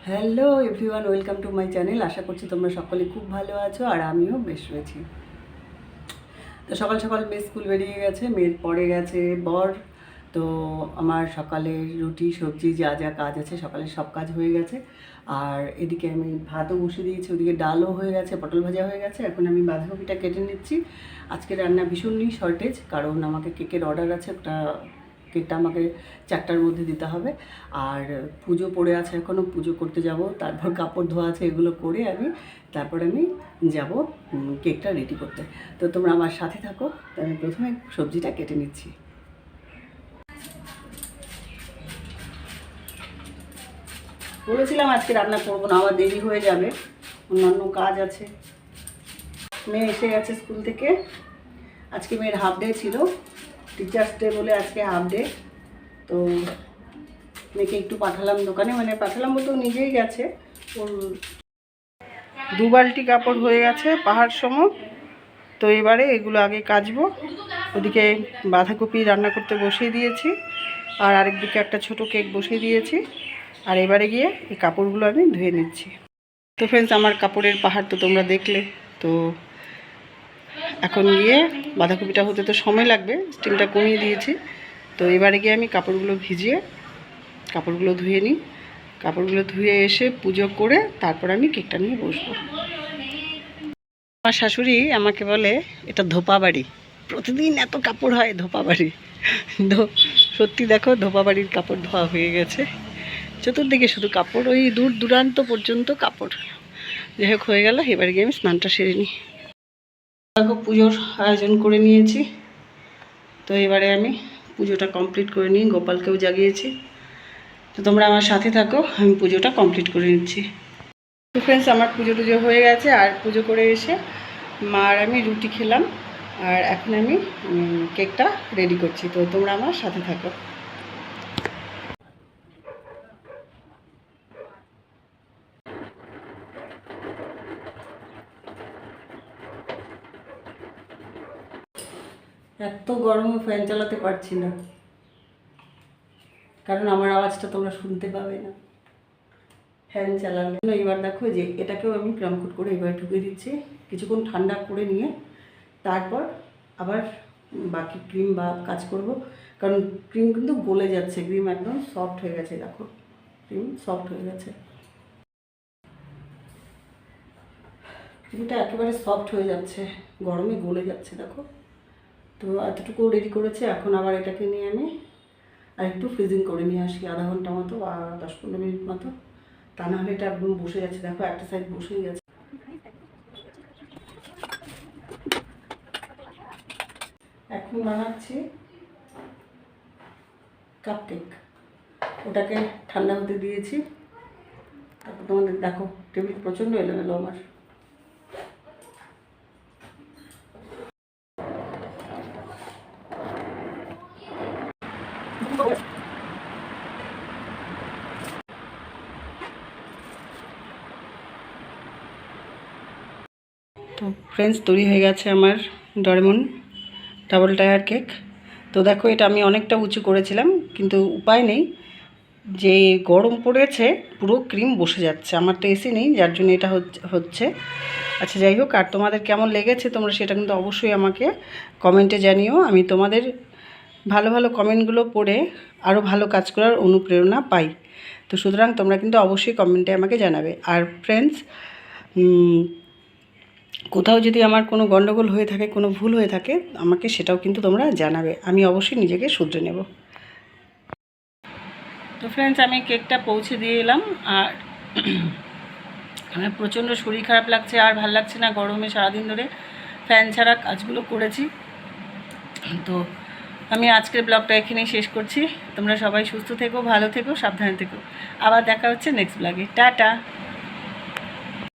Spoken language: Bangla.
Hello everyone, welcome to my channel. আশা করছি তোমরা সকলে খুব ভালো আছো আর আমিও বেশ রয়েছি। তো সকাল সকাল মেয়ে স্কুল বেরিয়ে গেছে, মেয়ের পরে গেছে বর। তো আমার সকালে রুটি সবজি যা যা কাজ আছে সকালে সব কাজ হয়ে গেছে। আর এদিকে আমি ভাতও বসিয়ে দিয়েছি, ওদিকে ডালও হয়ে গেছে, পটল ভাজা হয়ে গেছে। এখন আমি বাঁধাকপিটা কেটে নিচ্ছি। আজকে রান্না ভীষণই শর্টেজ, কারণ আমাকে কেকের অর্ডার আছে, একটা কেকটা আমাকে 4টার মধ্যে দিতে হবে। আর পুজো পড়ে আছে, এখনও পুজো করতে যাব, তারপর কাপড় ধোয়া আছে, এগুলো করে তারপর আমি যাব কেকটা রেডি করতে। তো তোমরা আমার সাথে থাকো। তো আমি প্রথমে সবজিটা কেটে নিচ্ছি। বলেছিলাম আজকে রান্না করবো না, আমার দেরি হয়ে যাবে, অন্যান্য কাজ আছে। মেয়ে এসে গেছে স্কুল থেকে। আজকে মেয়ের হাফ ডে ছিল, টিচার্স ডে বলে আজকে হাফ ডে। তো মেয়েকে একটু পাঠালাম দোকানে, মানে পাঠালাম বলতে নিজেই গেছে। ওর 2 বালতি কাপড় হয়ে গেছে পাহাড় সম। তো এবারে এগুলো আগে কাচবো। ওদিকে বাঁধাকপি রান্না করতে বসিয়ে দিয়েছি, আর আরেকদিকে একটা ছোট কেক বসিয়ে দিয়েছি। আর এবারে গিয়ে এই কাপড়গুলো আমি ধুয়ে নিচ্ছি। তো ফ্রেন্ডস, আমার কাপড়ের পাহাড় তো তোমরা দেখলে। তো এখন গিয়ে বাঁধাকপিটা হতে তো সময় লাগবে, স্টিমটা কমিয়ে দিয়েছি। তো এবারে গিয়ে আমি কাপড়গুলো ভিজিয়ে কাপড়গুলো ধুয়ে নিই। কাপড়গুলো ধুয়ে এসে পুজো করে তারপর আমি কেকটা নিয়ে বসবো। আমার শাশুড়ি আমাকে বলে এটা ধোপা বাড়ি, প্রতিদিন এত কাপড় হয় ধোপা বাড়ি। সত্যি দেখো, ধোপা বাড়ির কাপড় ধোয়া হয়ে গেছে, চতুর্দিকে শুধু কাপড়, ওই দূর দূরান্ত পর্যন্ত কাপড়। যাই হোক, হয়ে গেল। এবারে গিয়ে আমি স্নানটা সেরে নিই। দেখো, পুজোর আয়োজন করে নিয়েছি। তো এবারে আমি পুজোটা কমপ্লিট করে নিই, গোপালকেও জাগিয়েছি। তো তোমরা আমার সাথে থাকো, আমি পুজোটা কমপ্লিট করে নিচ্ছি। তো ফ্রেন্ডস, আমার পুজো টুজো হয়ে গেছে, আর পুজো করে এসে মা আর আমি রুটি খেলাম। আর এখন আমি কেকটা রেডি করছি। তো তোমরা আমার সাথে থাকো। এত গরমে ফ্যান চালাতে পারছি না, কারণ আমার আওয়াজটা তোমরা শুনতে পাবে না ফ্যান চালালে। এবার দেখো যে এটাকেও আমি ক্রামকুট করে এবার ঢুকে দিচ্ছি, কিছুক্ষণ ঠান্ডা করে নিয়ে তারপর আবার বাকি ক্রিম বা কাজ করব। কারণ ক্রিম কিন্তু গলে যাচ্ছে, ক্রিম একদম সফট হয়ে গেছে। দেখো, ক্রিম সফট হয়ে গেছে, ক্রিমটা একেবারে সফট হয়ে যাচ্ছে, গরমে গলে যাচ্ছে। দেখো, তো এতটুকু রেডি করেছি। এখন আবার এটাকে নিয়ে আমি আর একটু ফ্রিজিং করে নিয়ে আসি, আধা ঘন্টা মতো বা 10-15 মিনিট মতো। তা নাহলে এটা একদম বসে যাচ্ছে। দেখো, একটা সাইড বসেই গেছে। এখন বানাচ্ছি কাপ কেক, ওটাকে ঠান্ডা হতে দিয়েছি। তারপর তোমাদের দেখো, টেবিল প্রচণ্ড এলোমেলো আমার। তো ফ্রেন্ডস, তৈরি হয়ে গেছে আমার ডোরেমন ডাবল টায়ার কেক। তো দেখো, এটা আমি অনেকটা উঁচু করেছিলাম, কিন্তু উপায় নেই, যে গরম পড়েছে পুরো ক্রিম বসে যাচ্ছে। আমার তো এসি নেই, যার জন্য এটা হচ্ছে। আচ্ছা, যাই হোক, আর তোমাদের কেমন লেগেছে তোমরা সেটা কিন্তু অবশ্যই আমাকে কমেন্টে জানিও। আমি তোমাদের ভালো ভালো কমেন্টগুলো পড়ে আরও ভালো কাজ করার অনুপ্রেরণা পাই। তো সুতরাং তোমরা কিন্তু অবশ্যই কমেন্টে আমাকে জানাবে। আর ফ্রেন্ডস, কোথাও যদি আমার কোনো গণ্ডগোল হয়ে থাকে, কোনো ভুল হয়ে থাকে, আমাকে সেটাও কিন্তু তোমরা জানাবে, আমি অবশ্যই নিজেকে শুধরে নেব। তো ফ্রেন্ডস, আমি কেকটা পৌঁছে দিয়ে এলাম। আর আমার প্রচণ্ড শরীর খারাপ লাগছে, আর ভাল লাগছে না, গরমে সারাদিন ধরে ফ্যান ছাড়া কাজগুলো করেছি। তো আমি আজকের ব্লগটা এখানেই শেষ করছি। তোমরা সবাই সুস্থ থেকো, ভালো থেকো, সাবধানে থেকো। আবার দেখা হচ্ছে নেক্সট ব্লগে। টাটা।